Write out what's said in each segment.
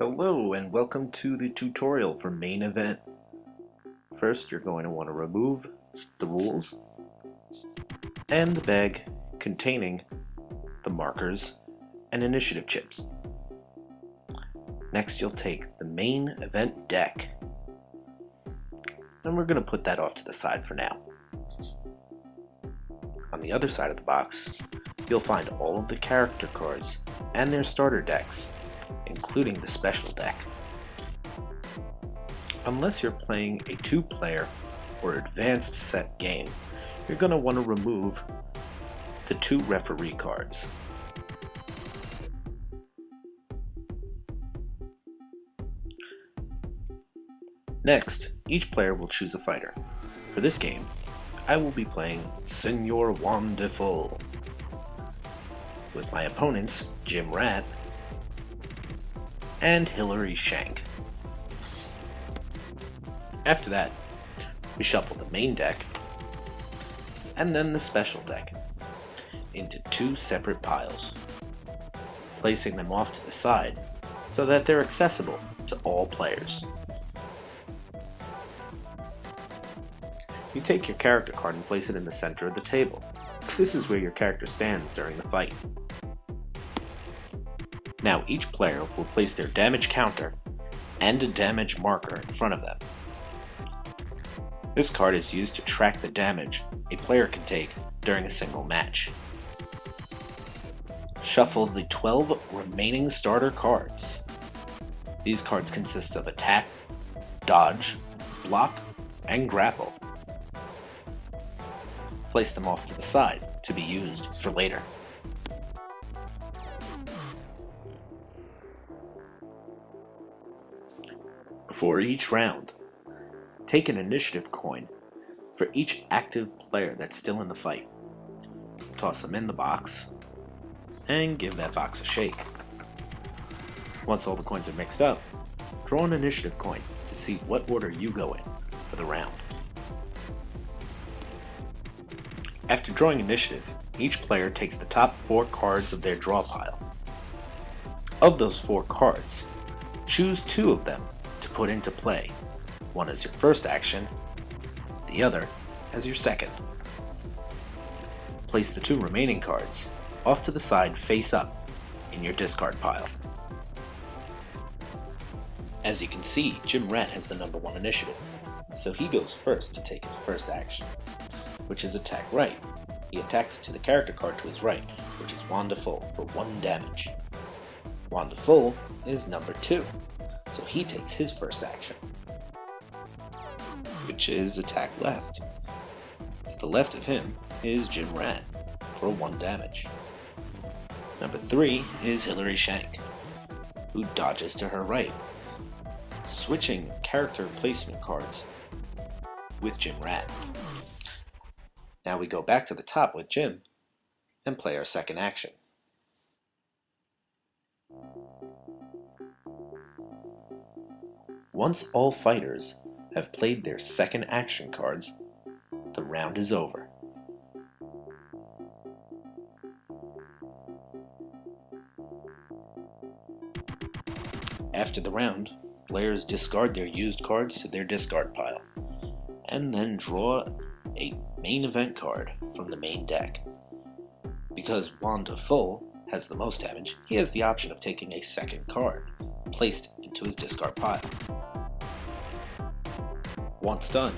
Hello and welcome to the tutorial for main event. First, you're going to want to remove the rules and the bag containing the markers and initiative chips. Next, you'll take the main event deck, and we're going to put that off to the side for now. On the other side of the box, you'll find all of the character cards and their starter decks, including the special deck. Unless you're playing a two-player or advanced set game, you're going to want to remove the two referee cards. Next, each player will choose a fighter. For this game, I will be playing Senor Wonderful, with my opponents Jim Rat and Hillary Shank. After that, we shuffle the main deck and then the special deck into two separate piles, placing them off to the side so that they're accessible to all players. You take your character card and place it in the center of the table. This is where your character stands during the fight. Now each player will place their damage counter and a damage marker in front of them. This card is used to track the damage a player can take during a single match. Shuffle the 12 remaining starter cards. These cards consist of attack, dodge, block, and grapple. Place them off to the side to be used for later. For each round, take an initiative coin for each active player that's still in the fight. Toss them in the box and give that box a shake. Once all the coins are mixed up, draw an initiative coin to see what order you go in for the round. After drawing initiative, each player takes the top 4 cards of their draw pile. Of those 4 cards, choose 2 of them to put into play, one as your first action, the other as your second. Place the 2 remaining cards off to the side face up in your discard pile. As you can see, Jim Rat has the number 1 initiative, so he goes first to take his first action, which is attack right. He attacks to the character card to his right, which is Wonderful for 1 damage. Wonderful is number 2, so he takes his first action, which is attack left. To the left of him is Jim Rat for 1 damage. Number 3 is Hillary Shank, who dodges to her right, switching character placement cards with Jim Rat. Now we go back to the top with Jim and play our second action. Once all fighters have played their second action cards, the round is over. After the round, players discard their used cards to their discard pile, and then draw a main event card from the main deck. Because Wonderful has the most damage, he has the option of taking a second card, placed into his discard pile. Once done,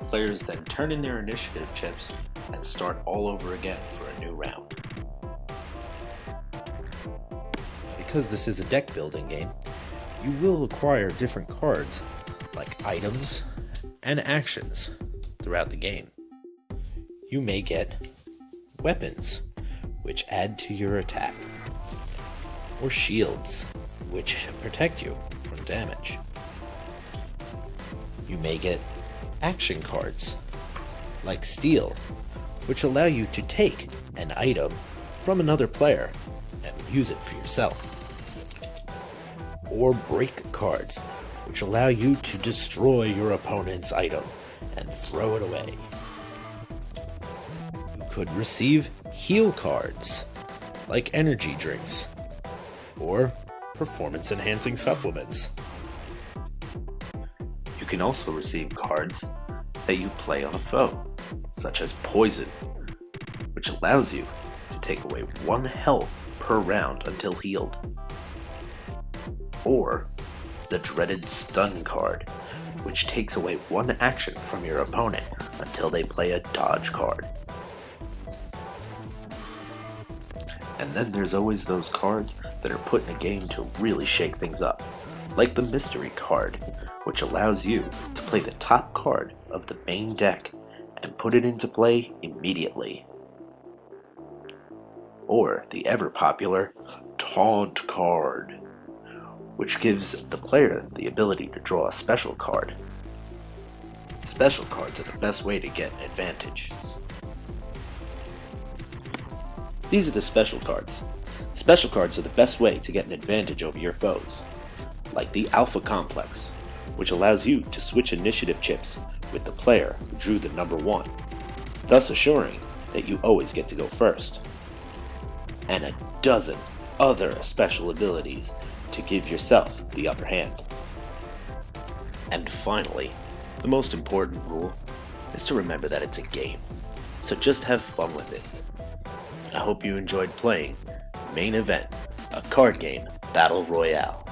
players then turn in their initiative chips and start all over again for a new round. Because this is a deck building game, you will acquire different cards, like items and actions, throughout the game. You may get weapons, which add to your attack, or shields, which protect you from damage. You may get action cards, like Steal, which allow you to take an item from another player and use it for yourself. Or Break cards, which allow you to destroy your opponent's item and throw it away. You could receive heal cards, like energy drinks, or performance-enhancing supplements. You can also receive cards that you play on a foe, such as Poison, which allows you to take away 1 health per round until healed. Or the dreaded Stun card, which takes away 1 action from your opponent until they play a dodge card. And then there's always those cards that are put in a game to really shake things up, like the Mystery card, which allows you to play the top card of the main deck and put it into play immediately. Or the ever-popular Taunt card, which gives the player the ability to draw a special card. Special cards are the best way to get an advantage. These are the special cards. Special cards are the best way to get an advantage over your foes, like the Alpha Complex, which allows you to switch initiative chips with the player who drew the number 1, thus assuring that you always get to go first. And a dozen other special abilities to give yourself the upper hand. And finally, the most important rule is to remember that it's a game, so just have fun with it. I hope you enjoyed playing Main Event, a card game battle royale.